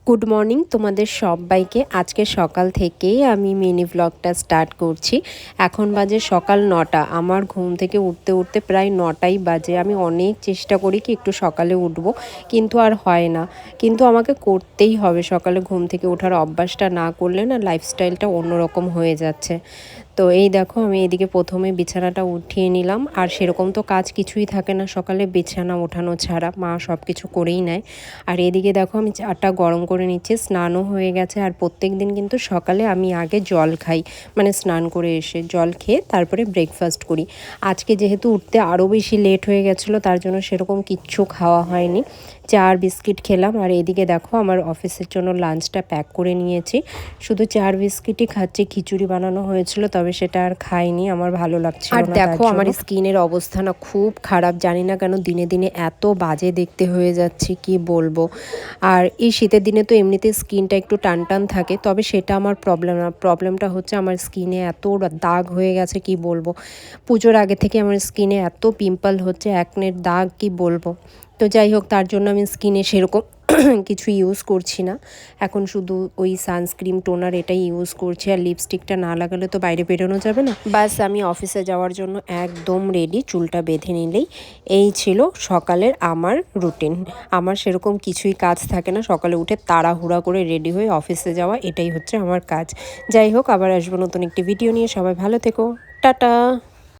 Good morning তোমাদের সবাইকে। আজকে সকাল থেকেই আমি মিনি ব্লগটা স্টার্ট করছি। এখন বাজে সকাল 9টা। আমার ঘুম থেকে উঠতে উঠতে প্রায় 9টাই বাজে। আমি অনেক চেষ্টা করি কি একটু সকালে উঠবো, কিন্তু আর হয় না। কিন্তু আমাকে করতেই হবে, সকালে ঘুম থেকে ওঠার অভ্যাসটা না করলে না লাইফস্টাইলটা অন্যরকম হয়ে যাচ্ছে। তো এই দেখো, আমি এদিকে প্রথমে বিছানাটা উঠিয়ে নিলাম। আর সেরকম তো কাজ কিছুই থাকে না সকালে বিছানা ওঠানো ছাড়া, মা সব কিছু করেই নেয়। আর এদিকে দেখো, আমি চাটা গরম করে নিচ্ছি, স্নানও হয়ে গেছে। আর প্রত্যেক দিন কিন্তু সকালে আমি আগে জল খাই, মানে স্নান করে এসে জল খেয়ে তারপরে ব্রেকফাস্ট করি। আজকে যেহেতু উঠতে আরও বেশি লেট হয়ে গেছিলো, তার জন্য সেরকম কিচ্ছু খাওয়া হয়নি, চা আর বিস্কিট খেলাম। আর এদিকে দেখো, আমার অফিসের জন্য লাঞ্চটা প্যাক করে নিয়েছি। শুধু চা আর বিস্কিটই খাচ্ছি, খিচুড়ি বানানো হয়েছিল তবে সেটা আর খাইনি, আমার ভালো লাগছিল না। আর দেখো, আমার স্কিনের অবস্থা না খুব খারাপ, জানি না কেন দিনে দিনে এত বাজে দেখতে হয়ে যাচ্ছে কি বলবো। আর এই শীতের দিনে তো এমনিতে স্কিনটা একটু টান টান থাকে, তবে সেটা আমার প্রবলেম না। প্রবলেমটা হচ্ছে আমার স্কিনে এত দাগ হয়ে গেছে কি বলবো। পুজোর আগে থেকে আমার স্কিনে এত পিম্পল হচ্ছে, অ্যাকনের দাগ কি বলবো। তো যাই হোক, তার জন্য আমি স্কিনে সেরকম কিছু ইউজ করছি না। এখন শুধু ওই সানস্ক্রিন টোনার এটাই ইউজ করছি। আর লিপস্টিকটা না লাগালে তো বাইরে বেরোনো যাবে না। বাস আমি অফিসে যাওয়ার জন্য একদম রেডি, চুলটা বেঁধে নিলেই। এই ছিল সকালের আমার রুটিন। আমার সেরকম কিছুই কাজ থাকে না, সকালে উঠে তাড়াহুড়া করে রেডি হয়ে অফিসে যাওয়া, এটাই হচ্ছে আমার কাজ। যাই হোক, আবার আসবো নতুন একটি ভিডিও নিয়ে। সবাই ভালো থেকো, টাটা।